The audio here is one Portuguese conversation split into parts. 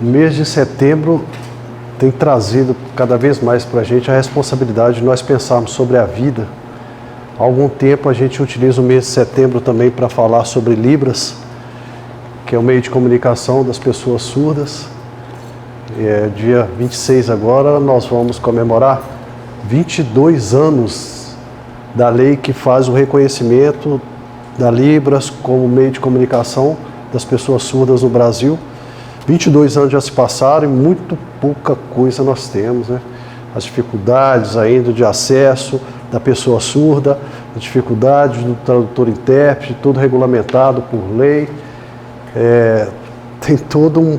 O mês de setembro tem trazido cada vez mais para a gente a responsabilidade de nós pensarmos sobre a vida. Há algum tempo a gente utiliza o mês de setembro também para falar sobre Libras, que é o meio de comunicação das pessoas surdas. Dia 26 agora nós vamos comemorar 22 anos da lei que faz o reconhecimento da Libras como meio de comunicação das pessoas surdas no Brasil. 22 anos já se passaram e muito pouca coisa nós temos, né? As dificuldades ainda de acesso da pessoa surda, as dificuldades do tradutor-intérprete, tudo regulamentado por lei. Tem todo um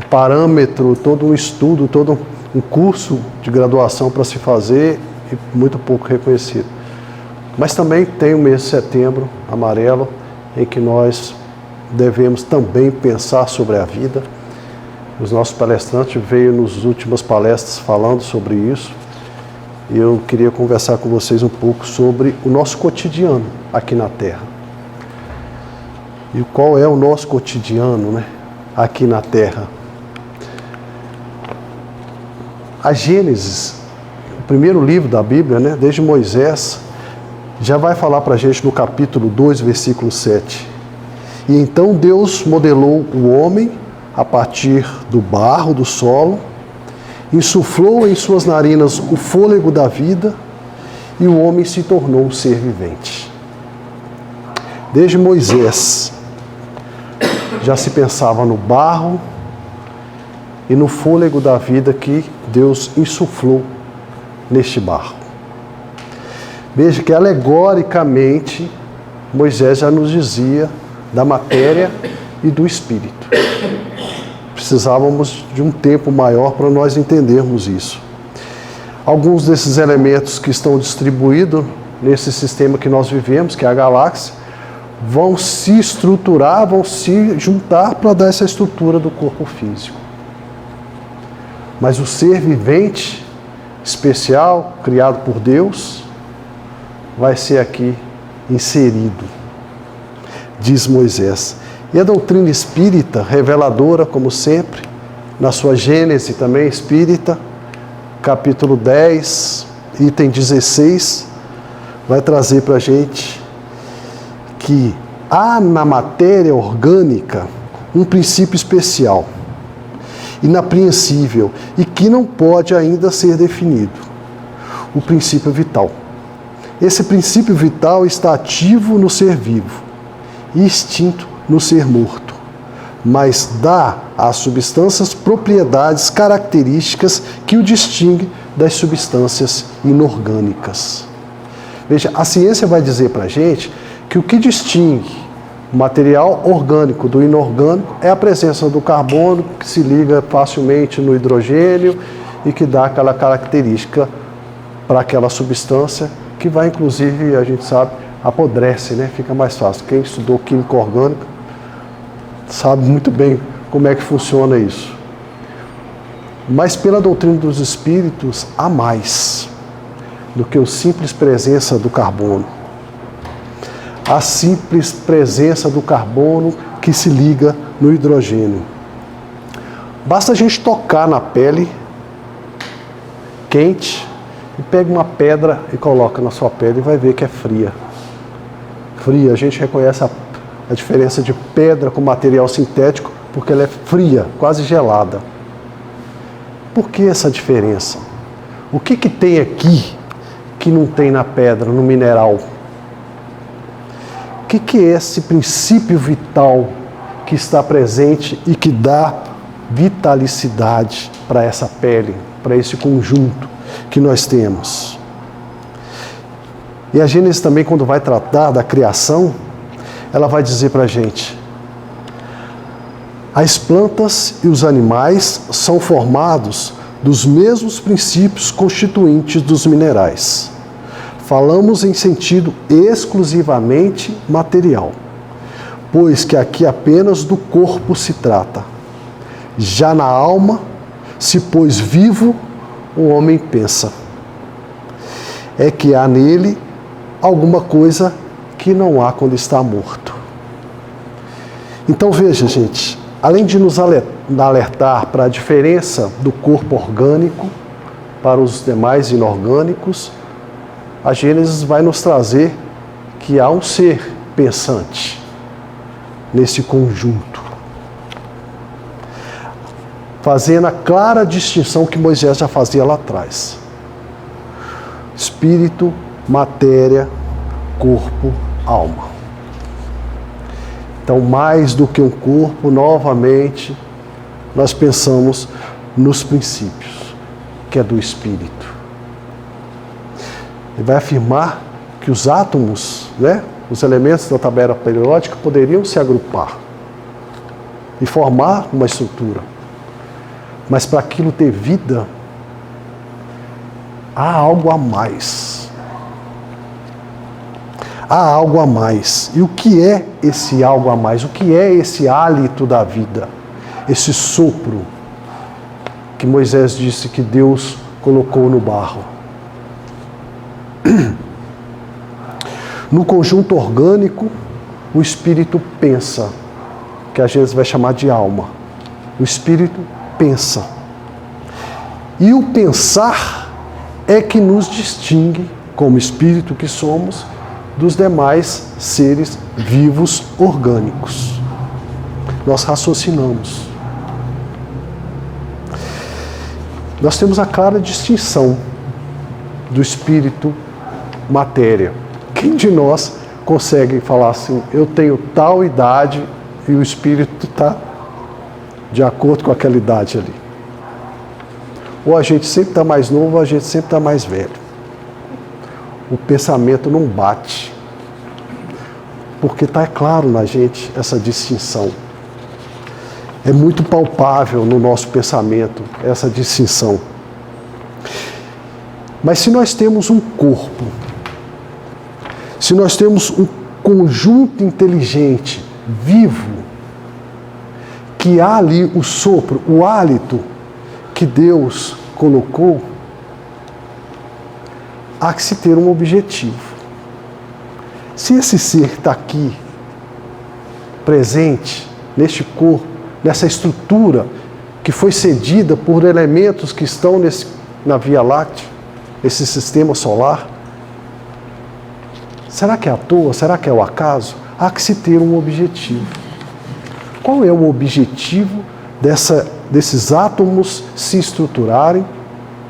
parâmetro, todo um estudo, todo um curso de graduação para se fazer e muito pouco reconhecido. Mas também tem o mês de setembro amarelo, em que nós devemos também pensar sobre a vida. Os nossos palestrantes veio nas últimas palestras falando sobre isso. E eu queria conversar com vocês um pouco sobre o nosso cotidiano aqui na Terra. E qual é o nosso cotidiano, né, aqui na Terra? A Gênesis, o primeiro livro da Bíblia, né, desde Moisés, já vai falar para a gente no capítulo 2, versículo 7. E então Deus modelou o homem a partir do barro, do solo, insuflou em suas narinas o fôlego da vida e o homem se tornou um ser vivente. Desde Moisés já se pensava no barro e no fôlego da vida que Deus insuflou neste barro. Veja que alegoricamente Moisés já nos dizia da matéria e do espírito. Precisávamos de um tempo maior para nós entendermos isso. Alguns desses elementos que estão distribuídos nesse sistema que nós vivemos, que é a galáxia, vão se estruturar, vão se juntar para dar essa estrutura do corpo físico. Mas o ser vivente, especial, criado por Deus, vai ser aqui inserido, diz Moisés. E a doutrina espírita, reveladora, como sempre, na sua Gênese também espírita, capítulo 10, item 16, vai trazer para a gente que há na matéria orgânica um princípio especial, inapreensível, e que não pode ainda ser definido: o princípio vital. Esse princípio vital está ativo no ser vivo e extinto no ser morto, mas dá às substâncias propriedades características que o distinguem das substâncias inorgânicas. Veja, a ciência vai dizer para a gente que o que distingue o material orgânico do inorgânico é a presença do carbono, que se liga facilmente no hidrogênio e que dá aquela característica para aquela substância que vai, inclusive, a gente sabe, apodrece, né? Fica mais fácil. Quem estudou química orgânica sabe muito bem como é que funciona isso. Mas pela doutrina dos espíritos, há mais do que a simples presença do carbono. A simples presença do carbono que se liga no hidrogênio. Basta a gente tocar na pele quente e pega uma pedra e coloca na sua pele e vai ver que é fria. Fria, a gente reconhece a diferença de pedra com material sintético porque ela é fria, quase gelada. Por que essa diferença? O que tem aqui que não tem na pedra, no mineral? O que é esse princípio vital que está presente e que dá vitalicidade para essa pele, para esse conjunto que nós temos? E a Gênesis também, quando vai tratar da criação, ela vai dizer para a gente: as plantas e os animais são formados dos mesmos princípios constituintes dos minerais. Falamos em sentido exclusivamente material, pois que aqui apenas do corpo se trata. Já na alma, se pois vivo, o homem pensa. É que há nele alguma coisa que não há quando está morto. Então veja, gente, além de nos alertar para a diferença do corpo orgânico para os demais inorgânicos, a Gênesis vai nos trazer que há um ser pensante nesse conjunto, fazendo a clara distinção que Moisés já fazia lá atrás: espírito, matéria, corpo, alma. Então, mais do que um corpo, novamente, nós pensamos nos princípios, que é do espírito. Ele vai afirmar que os átomos, os elementos da tabela periódica poderiam se agrupar e formar uma estrutura. Mas para aquilo ter vida, há algo a mais. Há algo a mais. E o que é esse algo a mais? O que é esse hálito da vida? Esse sopro que Moisés disse que Deus colocou no barro. No conjunto orgânico, o espírito pensa, que a gente vai chamar de alma. O espírito pensa. E o pensar é que nos distingue, como espírito que somos, dos demais seres vivos orgânicos. Nós raciocinamos. Nós temos a clara distinção do espírito matéria. Quem de nós consegue falar assim, eu tenho tal idade e o espírito está de acordo com aquela idade ali? Ou a gente sempre está mais novo, ou a gente sempre está mais velho. O pensamento não bate. Porque está claro na gente essa distinção. É muito palpável no nosso pensamento essa distinção. Mas se nós temos um corpo, se nós temos um conjunto inteligente, vivo, que há ali o sopro, o hálito que Deus colocou, há que se ter um objetivo. Se esse ser está aqui, presente, neste corpo, nessa estrutura que foi cedida por elementos que estão na Via Láctea, esse sistema solar, será que é à toa? Será que é o acaso? Há que se ter um objetivo. Qual é o objetivo desses átomos se estruturarem,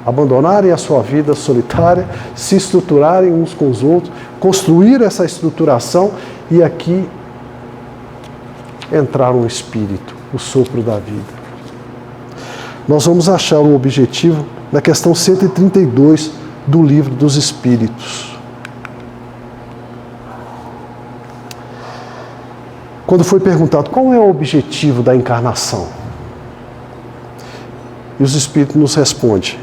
abandonarem a sua vida solitária, se estruturarem uns com os outros, construir essa estruturação e aqui entrar um espírito, o sopro da vida? Nós vamos achar o objetivo na questão 132 do Livro dos Espíritos. Quando foi perguntado qual é o objetivo da encarnação, e os Espíritos nos respondem: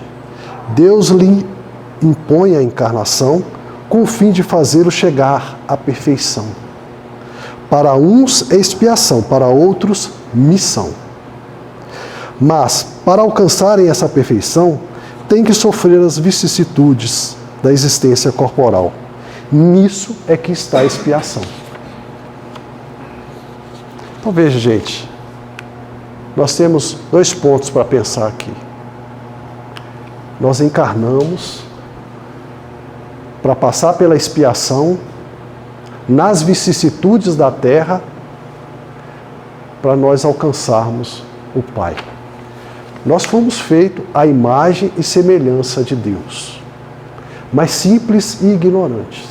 Deus lhe impõe a encarnação com o fim de fazê-lo chegar à perfeição. Para uns é expiação, para outros missão. Mas, para alcançarem essa perfeição, têm que sofrer as vicissitudes da existência corporal. Nisso é que está a expiação. Então veja, gente, nós temos 2 pontos para pensar aqui. Nós encarnamos para passar pela expiação nas vicissitudes da terra para nós alcançarmos o Pai. Nós fomos feitos à imagem e semelhança de Deus, mas simples e ignorantes.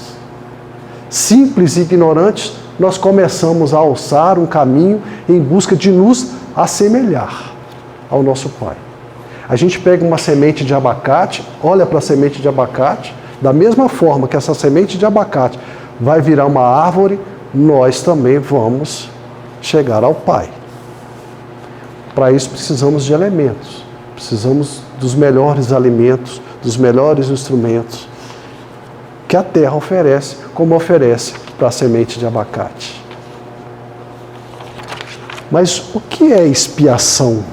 Simples e ignorantes, nós começamos a alçar um caminho em busca de nos assemelhar ao nosso Pai. A gente pega uma semente de abacate, olha para a semente de abacate, da mesma forma que essa semente de abacate vai virar uma árvore, nós também vamos chegar ao Pai. Para isso precisamos de elementos, precisamos dos melhores alimentos, dos melhores instrumentos que a terra oferece, como oferece para a semente de abacate. Mas o que é expiação?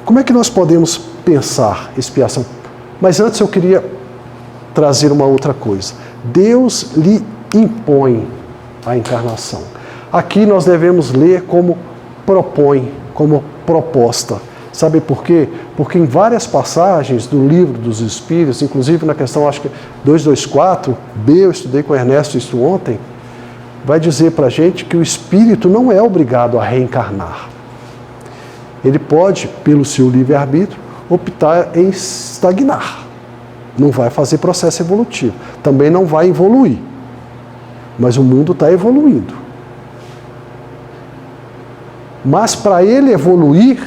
Como é que nós podemos pensar expiação? Mas antes eu queria trazer uma outra coisa. Deus lhe impõe a encarnação. Aqui nós devemos ler como propõe, como proposta. Sabe por quê? Porque em várias passagens do Livro dos Espíritos, inclusive na questão, acho que 224, eu estudei com o Ernesto isso ontem, vai dizer para a gente que o espírito não é obrigado a reencarnar. Ele pode, pelo seu livre-arbítrio, optar em estagnar. Não vai fazer processo evolutivo. Também não vai evoluir. Mas o mundo está evoluindo. Mas para ele evoluir,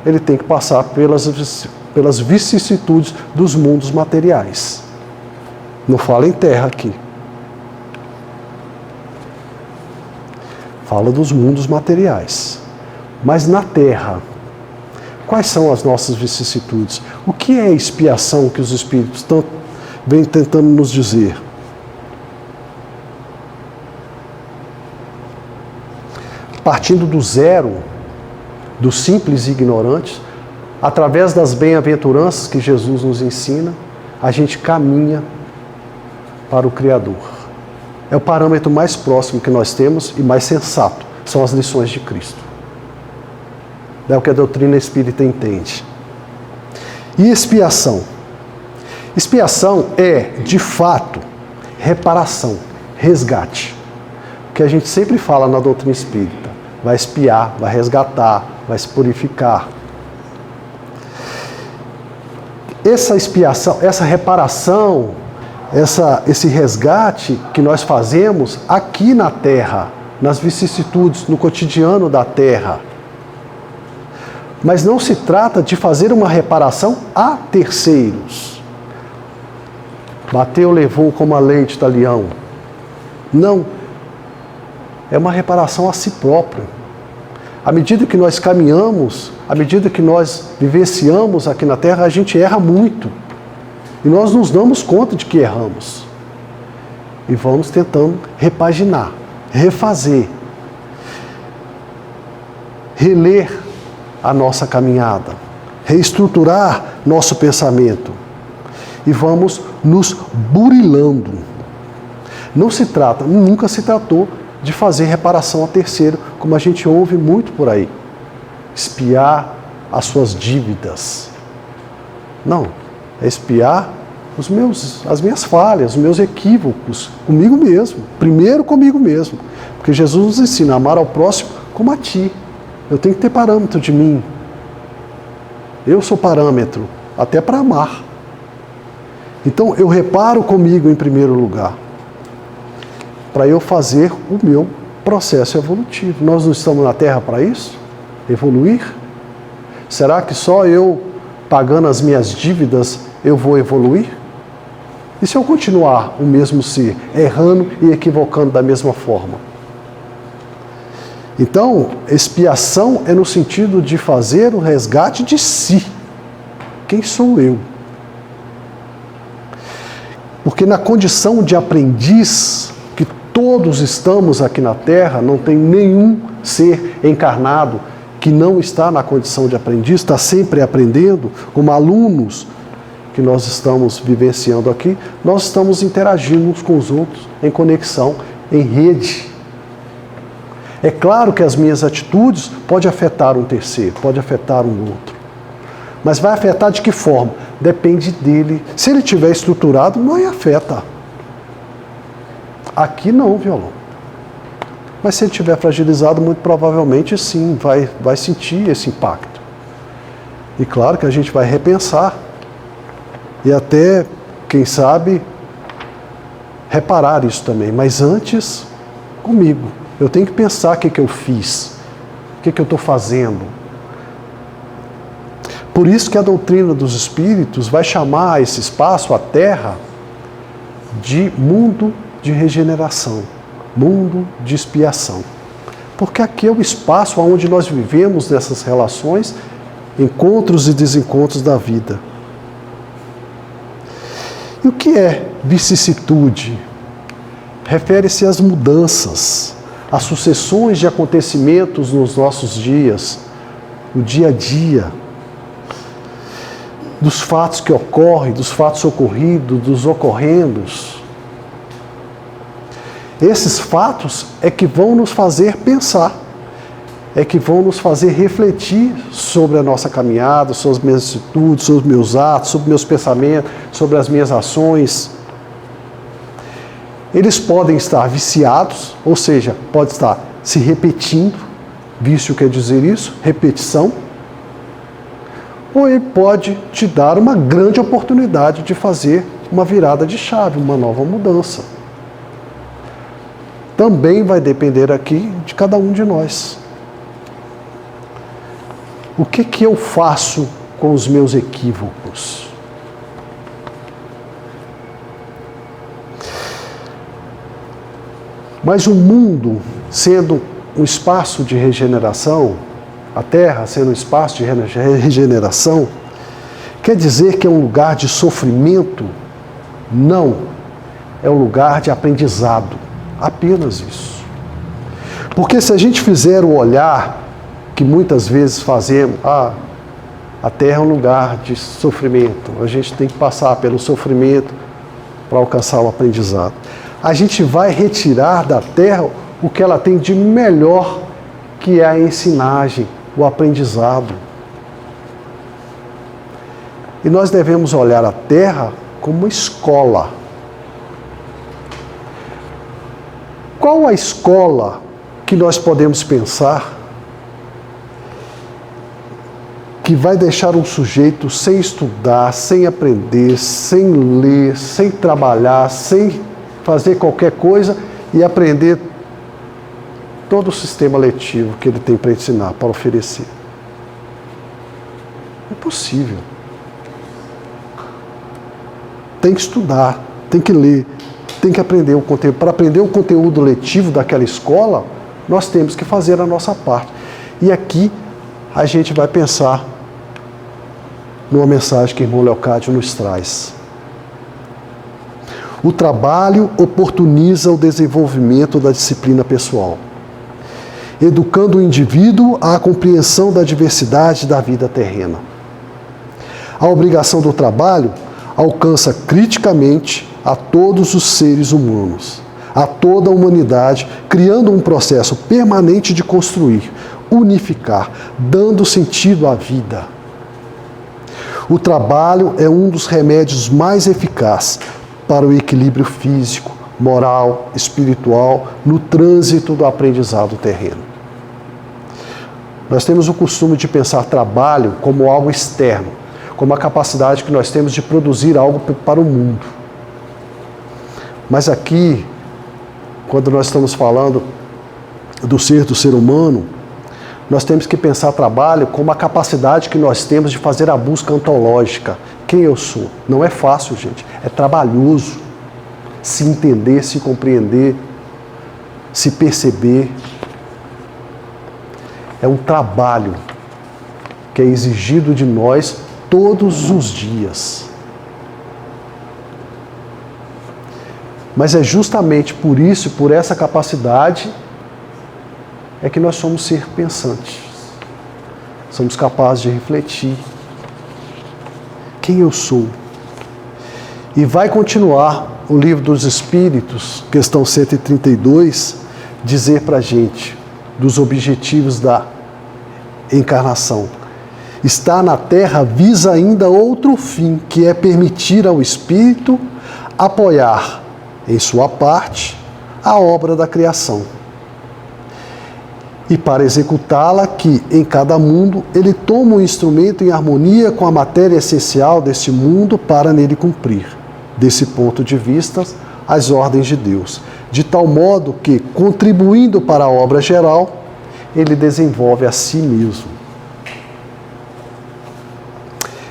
ele tem que passar pelas vicissitudes dos mundos materiais. Não fala em terra aqui. Fala dos mundos materiais. Mas na terra, quais são as nossas vicissitudes? O que é a expiação que os Espíritos vêm tentando nos dizer? Partindo do zero, dos simples e ignorantes, através das bem-aventuranças que Jesus nos ensina, a gente caminha para o Criador. É o parâmetro mais próximo que nós temos e mais sensato, são as lições de Cristo. É o que a doutrina espírita entende. E expiação? Expiação é, de fato, reparação, resgate. O que a gente sempre fala na doutrina espírita. Vai expiar, vai resgatar, vai se purificar. Essa expiação, essa reparação, esse resgate que nós fazemos aqui na Terra, nas vicissitudes, no cotidiano da Terra. Mas não se trata de fazer uma reparação a terceiros. Bateu, levou como a lei de Italião. Não. É uma reparação a si próprio. À medida que nós caminhamos, à medida que nós vivenciamos aqui na Terra, a gente erra muito. E nós nos damos conta de que erramos. E vamos tentando repaginar, refazer, reler a nossa caminhada, reestruturar nosso pensamento. E vamos nos burilando. Não se trata, nunca se tratou de fazer reparação a terceiro, como a gente ouve muito por aí. Expiar as suas dívidas. Não, é expiar as minhas falhas, os meus equívocos, comigo mesmo. Primeiro comigo mesmo. Porque Jesus nos ensina a amar ao próximo como a ti. Eu tenho que ter parâmetro de mim. Eu sou parâmetro, até para amar. Então eu reparo comigo em primeiro lugar, para eu fazer o meu processo evolutivo. Nós não estamos na Terra para isso? Evoluir? Será que só eu, pagando as minhas dívidas, eu vou evoluir? E se eu continuar o mesmo ser, errando e equivocando da mesma forma? Então, expiação é no sentido de fazer o resgate de si. Quem sou eu? Porque na condição de aprendiz, que todos estamos aqui na Terra, não tem nenhum ser encarnado que não está na condição de aprendiz, está sempre aprendendo, como alunos que nós estamos vivenciando aqui, nós estamos interagindo uns com os outros, em conexão, em rede. É claro que as minhas atitudes podem afetar um terceiro, pode afetar um outro. Mas vai afetar de que forma? Depende dele. Se ele estiver estruturado, não afeta. Aqui não, violão. Mas se ele estiver fragilizado, muito provavelmente sim, vai sentir esse impacto. E claro que a gente vai repensar. E até, quem sabe, reparar isso também. Mas antes, comigo. Eu tenho que pensar o que eu fiz, o que eu estou fazendo. Por isso que a doutrina dos Espíritos vai chamar esse espaço, a Terra, de mundo de regeneração, mundo de expiação. Porque aqui é o espaço onde nós vivemos nessas relações, encontros e desencontros da vida. E o que é vicissitude? Refere-se às mudanças, às sucessões de acontecimentos nos nossos dias, no dia a dia, dos fatos que ocorrem, dos fatos ocorridos, dos ocorrendos. Esses fatos é que vão nos fazer pensar, é que vão nos fazer refletir sobre a nossa caminhada, sobre as minhas atitudes, sobre os meus atos, sobre meus pensamentos, sobre as minhas ações. Eles podem estar viciados, ou seja, pode estar se repetindo, vício quer dizer isso, repetição, ou ele pode te dar uma grande oportunidade de fazer uma virada de chave, uma nova mudança. Também vai depender aqui de cada um de nós. O que eu faço com os meus equívocos? Mas o mundo, sendo um espaço de regeneração, a Terra sendo um espaço de regeneração, quer dizer que é um lugar de sofrimento? Não. É um lugar de aprendizado. Apenas isso. Porque se a gente fizer o olhar que muitas vezes fazemos, a Terra é um lugar de sofrimento, a gente tem que passar pelo sofrimento para alcançar o aprendizado. A gente vai retirar da Terra o que ela tem de melhor, que é a ensinagem, o aprendizado. E nós devemos olhar a Terra como uma escola. Qual a escola que nós podemos pensar que vai deixar um sujeito sem estudar, sem aprender, sem ler, sem trabalhar, sem fazer qualquer coisa e aprender todo o sistema letivo que ele tem para ensinar, para oferecer? É impossível. Tem que estudar, tem que ler, tem que aprender o conteúdo. Para aprender o conteúdo letivo daquela escola, nós temos que fazer a nossa parte. E aqui a gente vai pensar numa mensagem que o irmão Leocádio nos traz. O trabalho oportuniza o desenvolvimento da disciplina pessoal, educando o indivíduo à compreensão da diversidade da vida terrena. A obrigação do trabalho alcança criticamente a todos os seres humanos, a toda a humanidade, criando um processo permanente de construir, unificar, dando sentido à vida. O trabalho é um dos remédios mais eficazes para o equilíbrio físico, moral, espiritual, no trânsito do aprendizado terreno. Nós temos o costume de pensar trabalho como algo externo, como a capacidade que nós temos de produzir algo para o mundo. Mas aqui, quando nós estamos falando do ser humano, nós temos que pensar trabalho como a capacidade que nós temos de fazer a busca ontológica. Quem eu sou? Não é fácil, gente. É trabalhoso se entender, se compreender, se perceber. É um trabalho que é exigido de nós todos os dias. Mas é justamente por isso, por essa capacidade, é que nós somos seres pensantes. Somos capazes de refletir. Quem eu sou? E vai continuar o Livro dos Espíritos, questão 132, dizer para a gente dos objetivos da encarnação. Estar na Terra visa ainda outro fim, que é permitir ao Espírito apoiar, em sua parte, a obra da criação. E para executá-la, que em cada mundo ele toma um instrumento em harmonia com a matéria essencial deste mundo para nele cumprir, desse ponto de vista, as ordens de Deus, de tal modo que, contribuindo para a obra geral, ele desenvolve a si mesmo.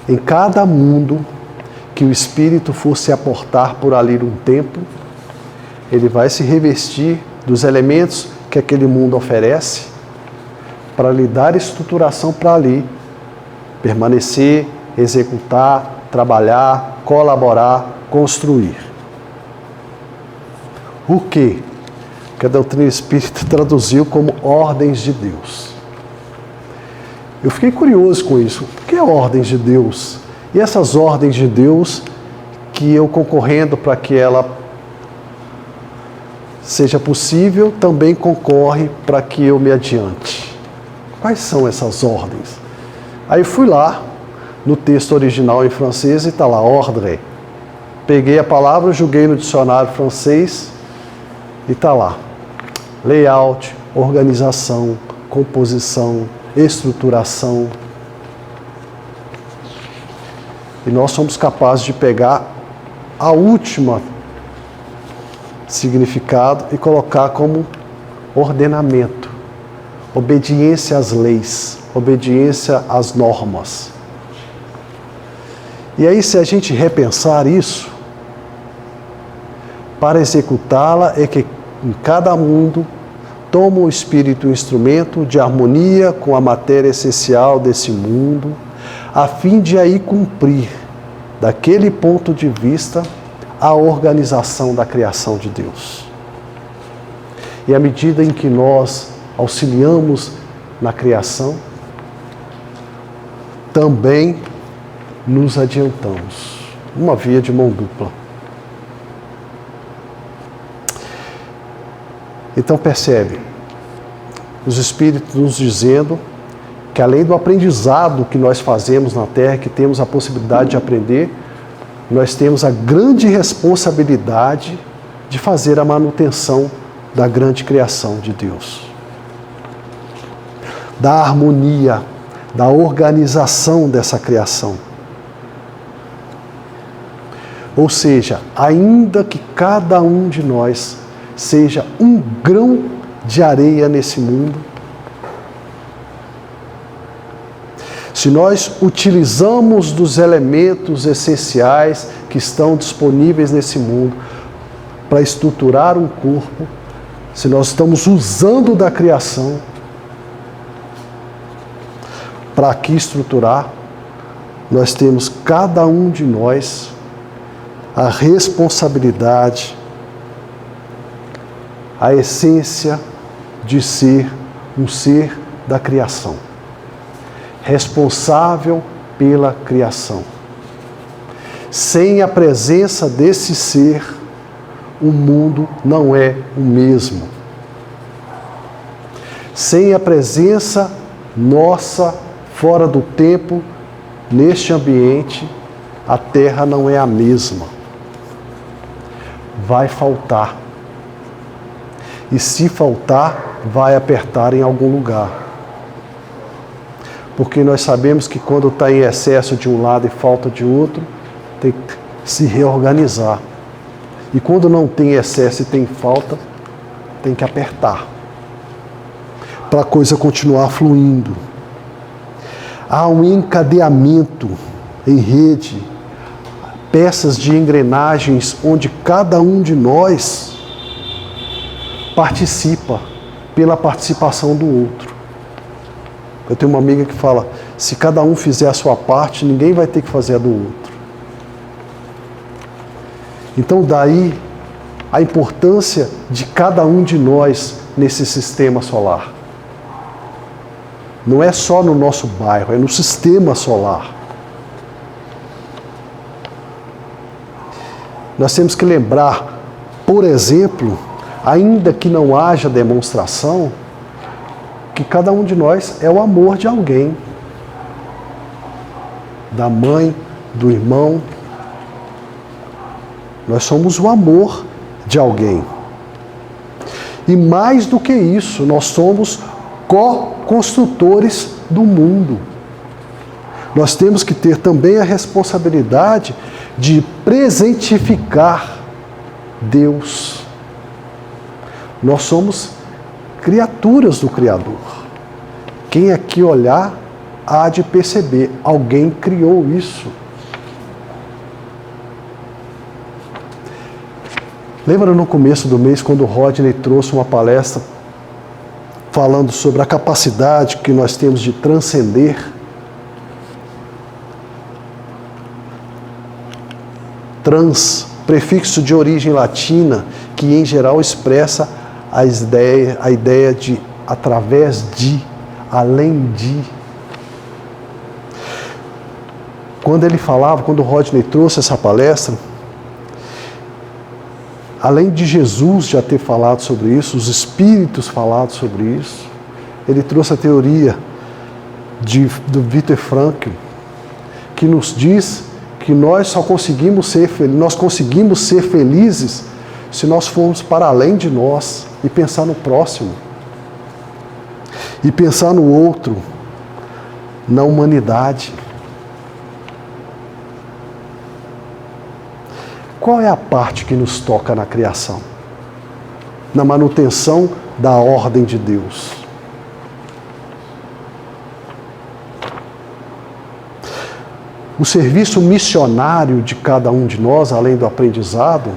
Em cada mundo que o Espírito for se aportar por ali um tempo, ele vai se revestir dos elementos que aquele mundo oferece para lhe dar estruturação para ali permanecer, executar, trabalhar, colaborar, construir. O que a doutrina espírita traduziu como ordens de Deus. Eu fiquei curioso com isso. O que é ordens de Deus? E essas ordens de Deus que eu concorrendo para que ela seja possível, também concorre para que eu me adiante. Quais são essas ordens? Aí fui lá, no texto original em francês, e está lá, ordre. Peguei a palavra, joguei no dicionário francês, e está lá. Layout, organização, composição, estruturação. E nós somos capazes de pegar a última significado e colocar como ordenamento, obediência às leis, obediência às normas. E aí, se a gente repensar isso, para executá-la é que em cada mundo toma o espírito um instrumento de harmonia com a matéria essencial desse mundo, a fim de aí cumprir, daquele ponto de vista, a organização da criação de Deus. E à medida em que nós auxiliamos na criação, também nos adiantamos. Uma via de mão dupla. Então percebe, os Espíritos nos dizendo que além do aprendizado que nós fazemos na Terra, que temos a possibilidade de aprender, nós temos a grande responsabilidade de fazer a manutenção da grande criação de Deus. Da harmonia, da organização dessa criação. Ou seja, ainda que cada um de nós seja um grão de areia nesse mundo, se nós utilizamos dos elementos essenciais que estão disponíveis nesse mundo para estruturar um corpo, se nós estamos usando da criação para aqui estruturar, nós temos cada um de nós a responsabilidade, a essência de ser um ser da criação, responsável pela criação. Sem a presença desse ser, o mundo não é o mesmo. Sem a presença nossa, fora do tempo, neste ambiente, a Terra não é a mesma. Vai faltar. E se faltar, vai apertar em algum lugar. Porque nós sabemos que quando está em excesso de um lado e falta de outro, tem que se reorganizar. E quando não tem excesso e tem falta, tem que apertar. Para a coisa continuar fluindo. Há um encadeamento em rede, peças de engrenagens onde cada um de nós participa pela participação do outro. Eu tenho uma amiga que fala, se cada um fizer a sua parte, ninguém vai ter que fazer a do outro. Então daí a importância de cada um de nós nesse sistema solar. Não é só no nosso bairro, é no sistema solar. Nós temos que lembrar, por exemplo, ainda que não haja demonstração, que cada um de nós é o amor de alguém. Da mãe, do irmão. Nós somos o amor de alguém. E mais do que isso, nós somos co-construtores do mundo. Nós temos que ter também a responsabilidade de presentificar Deus. Nós somos criaturas do Criador. Quem aqui olhar, há de perceber, alguém criou isso. Lembra no começo do mês, quando o Rodney trouxe uma palestra falando sobre a capacidade que nós temos de transcender? Trans, prefixo de origem latina, que em geral expressa a ideia de através de, além de. Quando ele falava, quando o Rodney trouxe essa palestra, além de Jesus já ter falado sobre isso, os espíritos falado sobre isso, ele trouxe a teoria do Viktor Frankl, que nos diz que nós só conseguimos ser felizes se nós formos para além de nós e pensar no próximo, e pensar no outro, na humanidade. Qual é a parte que nos toca na criação? Na manutenção da ordem de Deus. O serviço missionário de cada um de nós, além do aprendizado,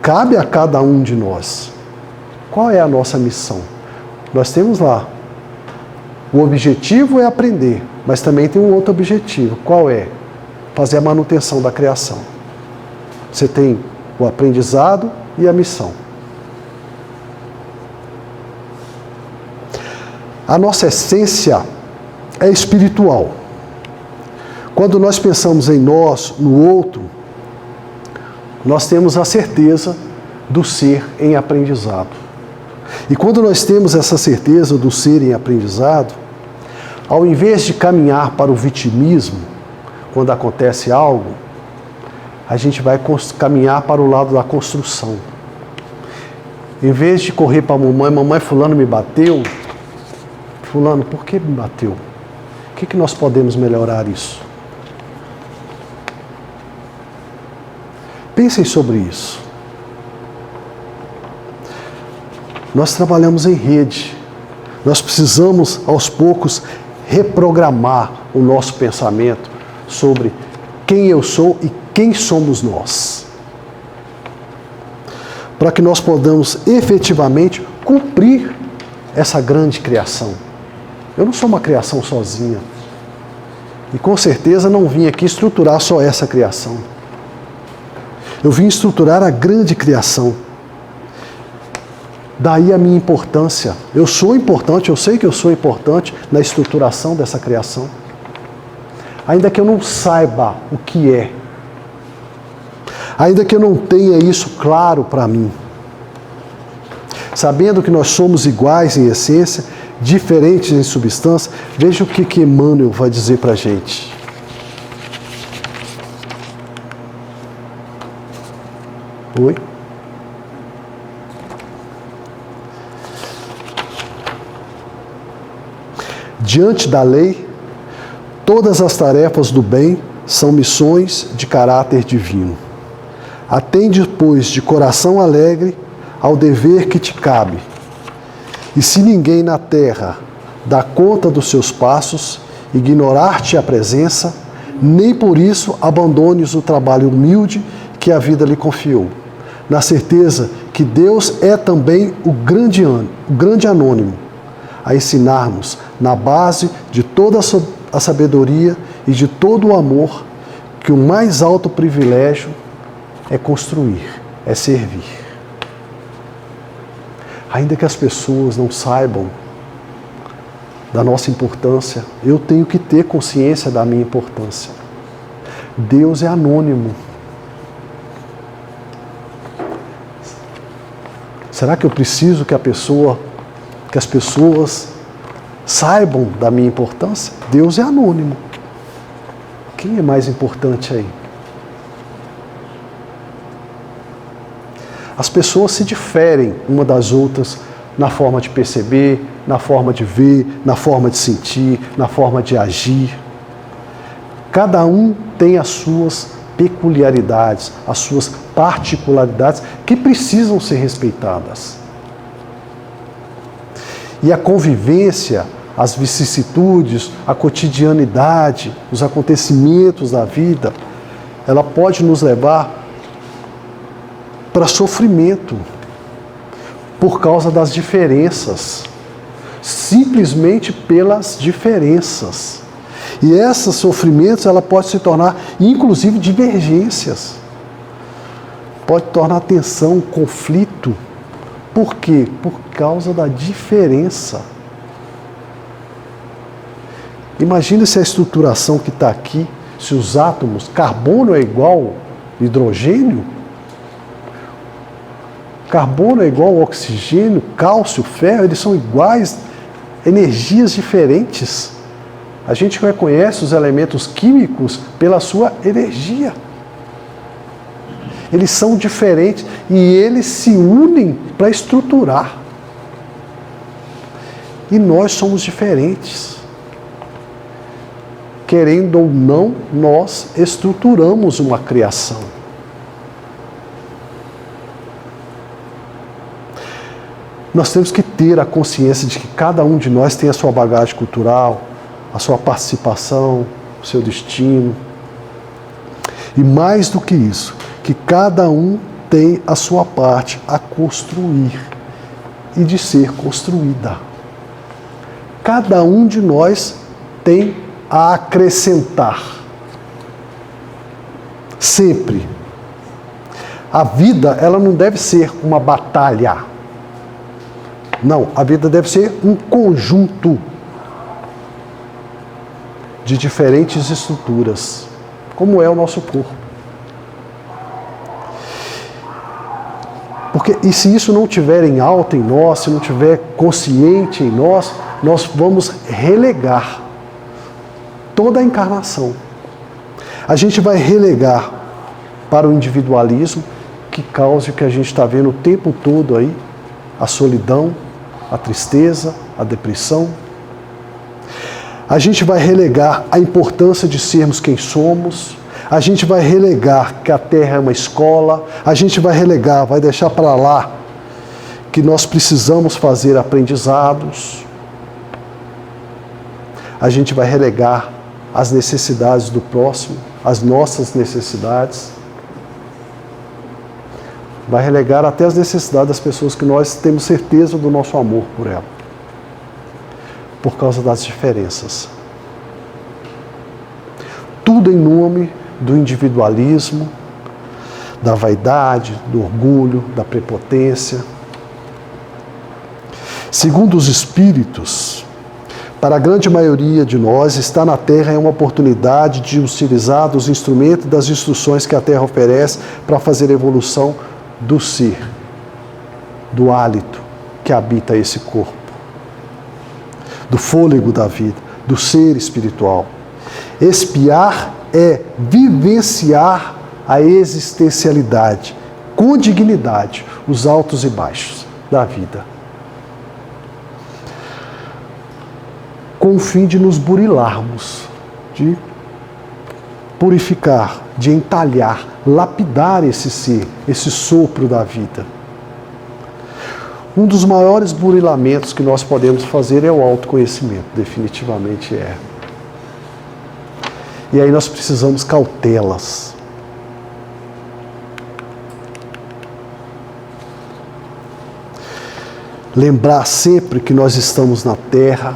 cabe a cada um de nós. Qual é a nossa missão? Nós temos lá, o objetivo é aprender, mas também tem um outro objetivo. Qual é? Fazer a manutenção da criação. Você tem o aprendizado e a missão. A nossa essência é espiritual. Quando nós pensamos em nós, no outro, nós temos a certeza do ser em aprendizado. E quando nós temos essa certeza do ser em aprendizado, ao invés de caminhar para o vitimismo, quando acontece algo, a gente vai caminhar para o lado da construção. Em vez de correr para a mamãe, fulano me bateu, fulano, por que me bateu? O que nós podemos melhorar isso? Pensem sobre isso. Nós trabalhamos em rede. Nós precisamos, aos poucos, reprogramar o nosso pensamento sobre quem eu sou e quem somos nós. Para que nós podamos efetivamente cumprir essa grande criação. Eu não sou uma criação sozinha. E com certeza não vim aqui estruturar só essa criação. Eu vim estruturar a grande criação. Daí a minha importância. Eu sou importante, eu sei que eu sou importante na estruturação dessa criação. Ainda que eu não saiba o que é. Ainda que eu não tenha isso claro para mim. Sabendo que nós somos iguais em essência, diferentes em substância, veja o que Emmanuel vai dizer para a gente. Oi? Diante da lei, todas as tarefas do bem são missões de caráter divino. Atende, pois, de coração alegre ao dever que te cabe. E se ninguém na terra dá conta dos seus passos, ignorar-te a presença, nem por isso abandones o trabalho humilde que a vida lhe confiou, na certeza que Deus é também o grande anônimo, a ensinar-nos, na base de toda a sabedoria e de todo o amor, que o mais alto privilégio é construir, é servir. Ainda que as pessoas não saibam da nossa importância, eu tenho que ter consciência da minha importância. Deus é anônimo. Será que eu preciso que as pessoas saibam da minha importância? Deus é anônimo. Quem é mais importante aí? As pessoas se diferem uma das outras na forma de perceber, na forma de ver, na forma de sentir, na forma de agir. Cada um tem as suas peculiaridades, as suas particularidades que precisam ser respeitadas. E a convivência, as vicissitudes, a cotidianidade, os acontecimentos da vida, ela pode nos levar para sofrimento por causa das diferenças, simplesmente pelas diferenças. E esses sofrimentos, ela pode se tornar, inclusive, divergências. Pode tornar tensão, conflito. Por quê? Por causa da diferença. Imagina se a estruturação que está aqui, se os átomos, carbono é igual hidrogênio, Carbono é igual ao oxigênio, cálcio, ferro, eles são iguais, energias diferentes. A gente reconhece os elementos químicos pela sua energia. Eles são diferentes e eles se unem para estruturar. E nós somos diferentes. Querendo ou não, nós estruturamos uma criação. Nós temos que ter a consciência de que cada um de nós tem a sua bagagem cultural, a sua participação, o seu destino. E mais do que isso, que cada um tem a sua parte a construir e de ser construída. Cada um de nós tem a acrescentar. Sempre. A vida, ela não deve ser uma batalha. Não, a vida deve ser um conjunto de diferentes estruturas, como é o nosso corpo. Porque, e se isso não estiver em alta em nós, se não estiver consciente em nós, nós vamos relegar toda a encarnação. A gente vai relegar para o individualismo que causa o que a gente está vendo o tempo todo aí, a solidão, a tristeza, a depressão. A gente vai relegar a importância de sermos quem somos. A gente vai relegar que a Terra é uma escola. A gente vai relegar, vai deixar para lá que nós precisamos fazer aprendizados. A gente vai relegar as necessidades do próximo, as nossas necessidades. Vai relegar até as necessidades das pessoas que nós temos certeza do nosso amor por ela. Por causa das diferenças. Tudo em nome do individualismo, da vaidade, do orgulho, da prepotência. Segundo os espíritos, para a grande maioria de nós, estar na Terra é uma oportunidade de utilizar dos instrumentos e das instruções que a Terra oferece para fazer a evolução do ser, do hálito que habita esse corpo, do fôlego da vida, do ser espiritual. Expiar é vivenciar a existencialidade, com dignidade, os altos e baixos da vida. Com o fim de nos burilarmos, de purificar, de entalhar, lapidar esse ser, esse sopro da vida. Um dos maiores burilamentos que nós podemos fazer é o autoconhecimento, definitivamente é. E aí nós precisamos cautelas. Lembrar sempre que nós estamos na Terra,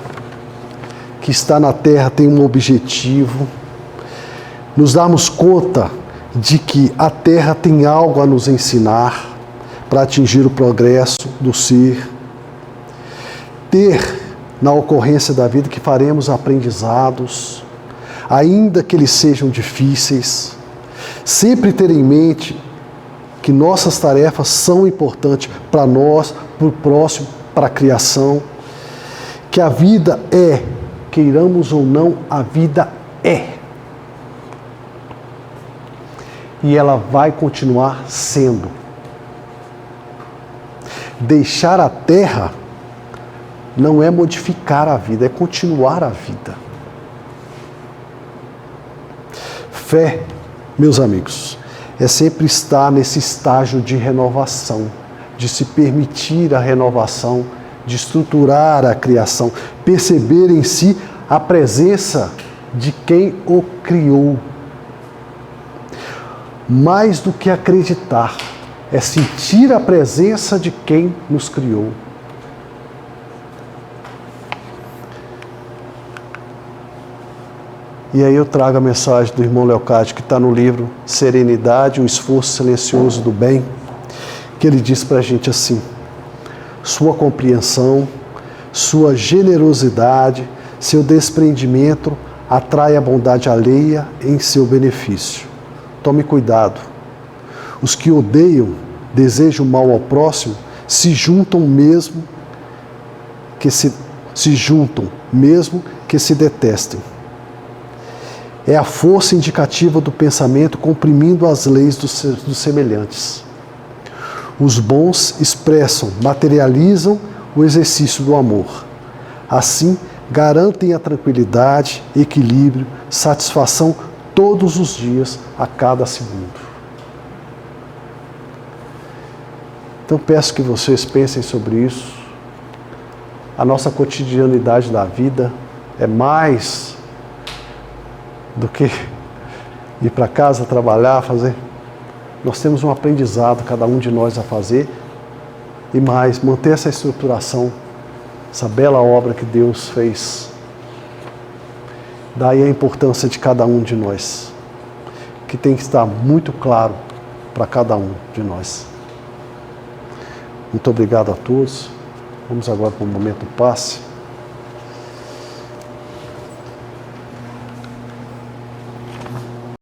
que estar na Terra tem um objetivo, nos darmos conta de que a Terra tem algo a nos ensinar para atingir o progresso do ser, ter na ocorrência da vida que faremos aprendizados, ainda que eles sejam difíceis, sempre ter em mente que nossas tarefas são importantes para nós, para o próximo, para a criação, que a vida é, queiramos ou não, a vida é. E ela vai continuar sendo. Deixar a Terra não é modificar a vida, é continuar a vida. Fé, meus amigos, é sempre estar nesse estágio de renovação, de se permitir a renovação, de estruturar a criação, perceber em si a presença de quem o criou. Mais do que acreditar, é sentir a presença de quem nos criou. E aí eu trago a mensagem do irmão Leocádio, que está no livro Serenidade, o Esforço Silencioso do Bem, que ele diz para a gente assim: sua compreensão, sua generosidade, seu desprendimento atrai a bondade alheia em seu benefício. Tome cuidado. Os que odeiam desejam o mal ao próximo, se juntam mesmo que se detestem. É a força indicativa do pensamento comprimindo as leis dos semelhantes. Os bons expressam, materializam o exercício do amor. Assim, garantem a tranquilidade, equilíbrio, satisfação todos os dias, a cada segundo. Então peço que vocês pensem sobre isso. A nossa cotidianidade da vida é mais do que ir para casa, trabalhar, fazer. Nós temos um aprendizado, cada um de nós, a fazer. E mais, manter essa estruturação, essa bela obra que Deus fez. Daí a importância de cada um de nós, que tem que estar muito claro para cada um de nós. Muito obrigado a todos. Vamos agora para o momento passe.